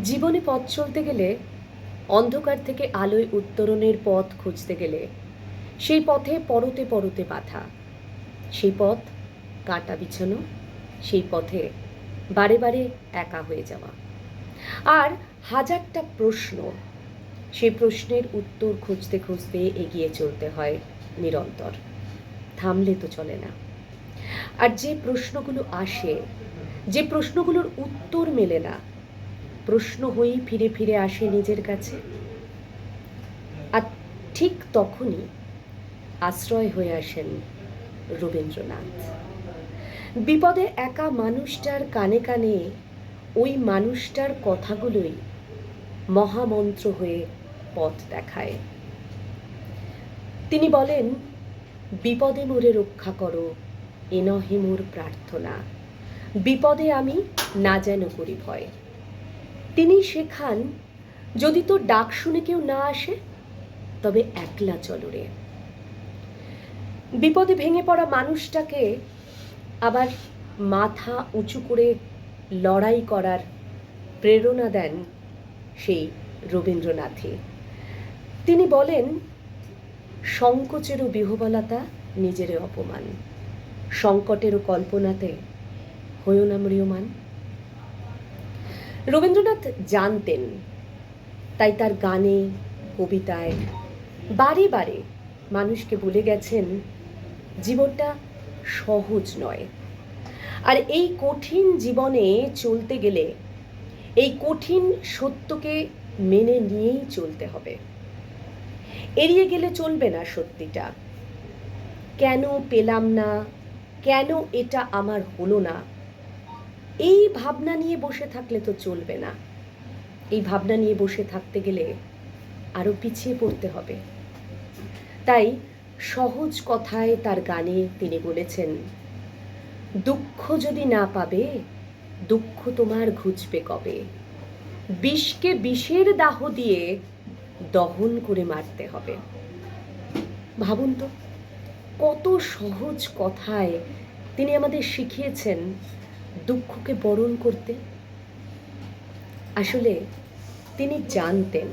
জীবনে পথ চলতে গেলে, অন্ধকার থেকে আলোয় উত্তরণের পথ খুঁজতে গেলে সেই পথে পরতে পরতে বাধা, সেই পথ কাঁটা বিছানো, সেই পথে বারে বারে একা হয়ে যাওয়া, আর হাজারটা প্রশ্ন। সেই প্রশ্নের উত্তর খুঁজতে খুঁজতে এগিয়ে চলতে হয় নিরন্তর, থামলে তো চলে না। আর যে প্রশ্নগুলো আসে, যে প্রশ্নগুলোর উত্তর মেলে না, প্রশ্ন হয়েই ফিরে ফিরে আসে নিজের কাছে। আর ঠিক তখনই আশ্রয় হয়ে আসেন রবীন্দ্রনাথ। বিপদে একা মানুষটার কানে কানে ওই মানুষটার কথাগুলোই মহামন্ত্র হয়ে পথ দেখায়। তিনি বলেন, বিপদে মোরে রক্ষা করো, এ নহে মোর প্রার্থনা, বিপদে আমি না যেন করি ভয়। তিনি শেখান, যদি তোর ডাক শুনে কেউ না আসে, তবে একলা চলো রে। বিপদে ভেঙে পড়া মানুষটাকে আবার মাথা উঁচু করে লড়াই করার প্রেরণা দেন সেই রবীন্দ্রনাথই। তিনি বলেন, সংকোচেরও বিহবলতা নিজেরও অপমান, সংকটেরও কল্পনাতে হয়েও না ম্রিয়মান। রবীন্দ্রনাথ জানতেন, তাই তার গানে, কবিতায় বারে বারে মানুষকে বলে গেছেন, জীবনটা সহজ নয়। আর এই কঠিন জীবনে চলতে গেলে এই কঠিন সত্যকে মেনে নিয়েই চলতে হবে। এড়িয়ে গেলে চলবে না সত্যিটা। কেন পেলাম না, কেন এটা আমার হলো না, এই ভাবনা নিয়ে বসে থাকলে তো চলবে না। এই ভাবনা নিয়ে বসে থাকতে গেলে আরো পিছিয়ে পড়তে হবে। তাই সহজ কথায় তার গানে তিনি বলেছেন, দুঃখ যদি না পাবে, দুঃখ তোমার ঘুচবে কবে, বিষকে বিষের দাহ দিয়ে দহন করে মারতে হবে। ভাবুন তো, কত সহজ কথায় তিনি আমাদের শিখিয়েছেন দুঃখকে বরণ করতে। আসলে তিনি জানতেন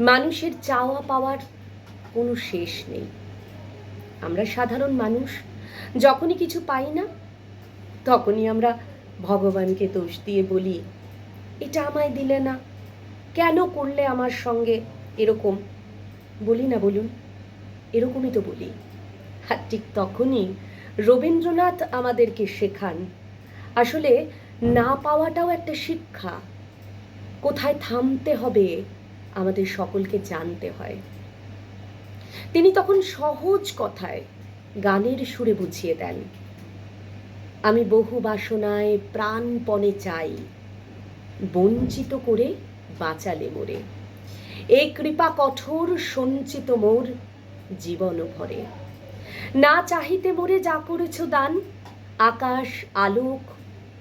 মানুষের চাওয়া পাওয়ার কোনো শেষ নেই। আমরা সাধারণ মানুষ, যখনই কিছু পাই না, তখনই আমরা ভগবানকে দোষ দিয়ে বলি, এটা আমায় দিলে না, কেন করলে আমার সঙ্গে এরকম। বলি না বলুন? এরকমই তো বলি। আর ঠিক তখনই রবীন্দ্রনাথ আমাদেরকে শেখান, আসলে না পাওয়াটাও একটা শিক্ষা। কোথায় থামতে হবে আমাদের সকলকে জানতে হয়। তিনি তখন সহজ কথায় গানের সুরে বুঝিয়ে দেন, আমি বহু বাসনায় প্রাণপণে চাই, বঞ্চিত করে বাঁচালে মোরে, এ কৃপা কঠোর সঞ্চিত মোর জীবন ভরে, না চাহিতে মোরে যা করেছ দান, আকাশ আলোক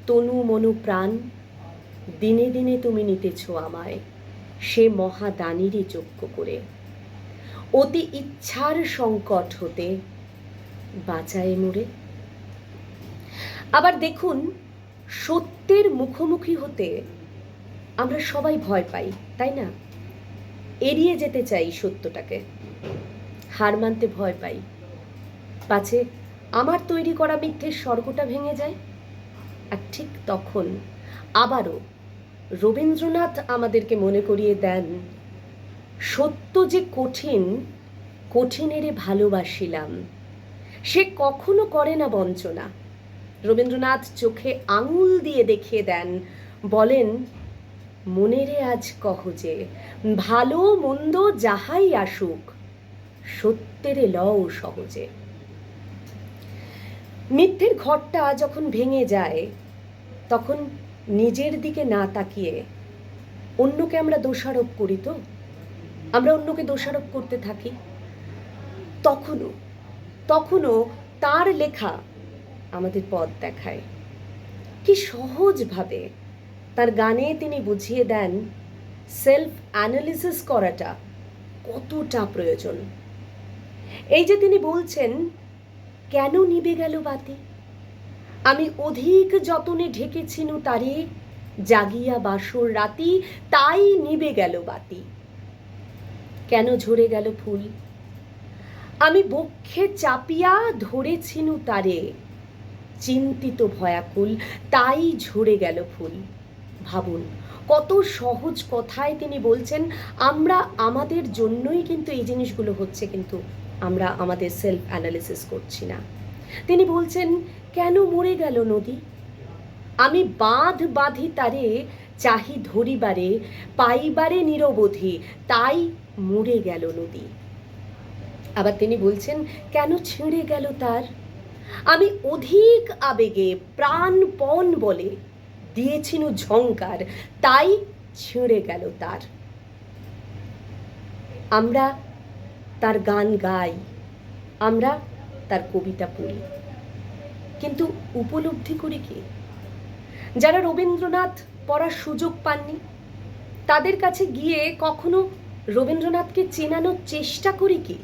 তনু মনু প্রাণ, দিনে দিনে তুমি নিতেছ আমায়, সে মহাদানেরই যোগ্য করে, অতি ইচ্ছার সংকট হতে বাঁচায় মোরে। আবার দেখুন, সত্যের মুখোমুখি হতে আমরা সবাই ভয় পাই, তাই না? এড়িয়ে যেতে চাই সত্যটাকে, হার মানতে ভয় পাই, পাছে আমার তৈরি করা মিথ্যের স্বর্গটা ভেঙে যায়। আর ঠিক তখন আবারও রবীন্দ্রনাথ আমাদেরকে মনে করিয়ে দেন, সত্য যে কঠিন, কঠিনেরে ভালোবাসিলাম, সে কখনো করে না বঞ্চনা। রবীন্দ্রনাথ চোখে আঙুল দিয়ে দেখিয়ে দেন, বলেন, মনেরে আজ কহ যে, ভালো মন্দ যাহাই আসুক, সত্যেরে লও সহজে। মিথ্যের ঘরটা যখন ভেঙে যায়, তখন নিজের দিকে না তাকিয়ে অন্যকে আমরা দোষারোপ করি। তো আমরা অন্যকে দোষারোপ করতে থাকি। তখনও তার লেখা আমাদের পথ দেখায়। কি সহজভাবে তার গানে তিনি বুঝিয়ে দেন সেলফ অ্যানালিসিস করাটা কতটা প্রয়োজন। এই যে তিনি বলছেন, কেন নিভে গেল বাতি, আমি অধিক যতনে ঢেকেছিনু তারে, জাগিয়া বাসর রাতি, তাই নিবে গেল বাতি। কেন ঝরে গেল ফুল? আমি বক্ষে চাপিয়া ধরেছিনু তারে, চিন্তিত ভয়াকুল, তাই ঝরে গেল ফুল। ভাবুন কত সহজ কথায় তিনি বলছেন। আমরা আমাদের জন্যই কিন্তু এই জিনিসগুলো হচ্ছে, কিন্তু আমরা আমাদের সেলফ অ্যানালিসিস করছি না। তিনি বলছেন, কেন মরে গেল নদী? আমি বাঁধ বাঁধি তারে, চাহি ধরিবারে, পাইবারে নিরবধি, তাই মরে গেল নদী। আবার তিনি বলছেন, কেন ছিঁড়ে গেল তার? আমি অধিক আবেগে প্রাণপণ বলে দিয়েছিনু ঝংকার, তাই ছিঁড়ে গেল তার। আমরা তার গান গাই, আমরা তার কবিতা পড়ি, কিন্তু উপলব্ধি করি কি? যারা রবীন্দ্রনাথ পড়ার সুযোগ পাননি, তাদের কাছে গিয়ে কখনো রবীন্দ্রনাথকে চেনানোর চেষ্টা করি কি?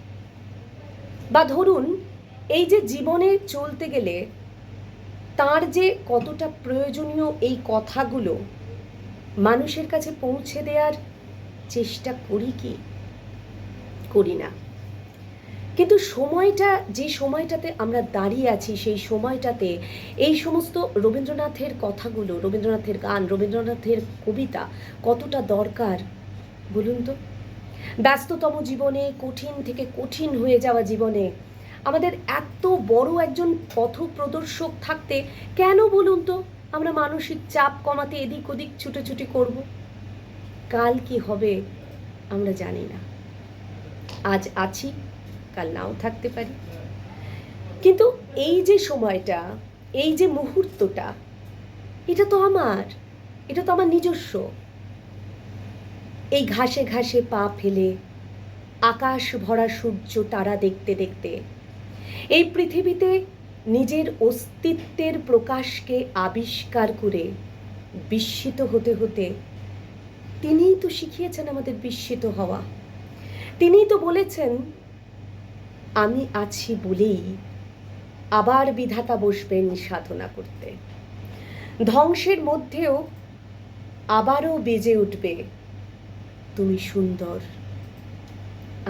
বা ধরুন, এই যে জীবনে চলতে গেলে তার যে কতটা প্রয়োজনীয় এই কথাগুলো মানুষের কাছে পৌঁছে দেওয়ার চেষ্টা করি কি? করি না। কিন্তু সময়টা, যে সময়টাতে আমরা দাঁড়িয়ে আছি, সেই সময়টাতে এই সমস্ত রবীন্দ্রনাথের কথাগুলো, রবীন্দ্রনাথের গান, রবীন্দ্রনাথের কবিতা কতটা দরকার বলুন তো? ব্যস্ততম জীবনে, কঠিন থেকে কঠিন হয়ে যাওয়া জীবনে আমাদের এত বড় একজন পথপ্রদর্শক থাকতে কেন বলুন তো আমরা মানসিক চাপ কমাতে এদিক ওদিক ছুটোছুটি করব? কাল কি হবে আমরা জানি না। আজ আছি, কাল নাও থাকতে পারি। কিন্তু এই যে সময়টা, এই যে মুহূর্তটা, এটা তো আমার, এটা তো আমার নিজস্ব। এই ঘাসে ঘাসে পা ফেলে আকাশ ভরা সূর্য তারা দেখতে দেখতে, এই পৃথিবীতে নিজের অস্তিত্বের প্রকাশকে আবিষ্কার করে বিস্মিত হতে হতে তিনিই তো শিখিয়েছেন আমাদের বিস্মিত হওয়া। তিনিই তো বলেছেন, আমি আছি বলেই আবার বিধাতা বসবেন সাধনা করতে। ধ্বংসের মধ্যেও আবারও বেজে উঠবে, তুমি সুন্দর,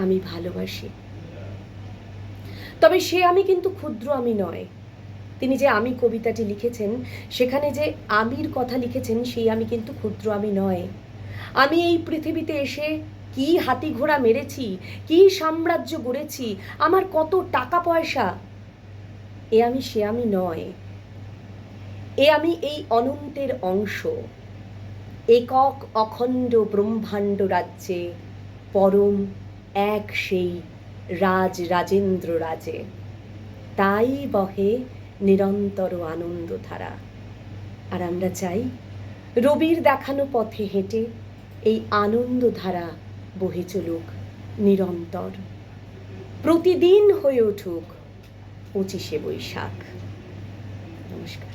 আমি ভালোবাসি। তবে সে আমি কিন্তু ক্ষুদ্র আমি নয়। তিনি যে আমি কবিতাটি লিখেছেন, সেখানে যে আমির কথা লিখেছেন, সেই আমি কিন্তু ক্ষুদ্র আমি নয়। আমি এই পৃথিবীতে এসে কি হাতি ঘোড়া মেরেছি, কি সাম্রাজ্য গড়েছি, আমার কত টাকা পয়সা, এ আমি সে আমি নয়। এ আমি এই অনন্তের অংশ, একক অখণ্ড ব্রহ্মাণ্ড রাজ্যে পরম এক সেই রাজ রাজেন্দ্র রাজে, তাই বহে নিরন্তর আনন্দধারা। আর আমরা চাই রবির দেখানো পথে হেঁটে এই আনন্দধারা বহে চলুক নিরন্তর, প্রতিদিন হয়ে উঠুক 25শে বৈশাখ। নমস্কার।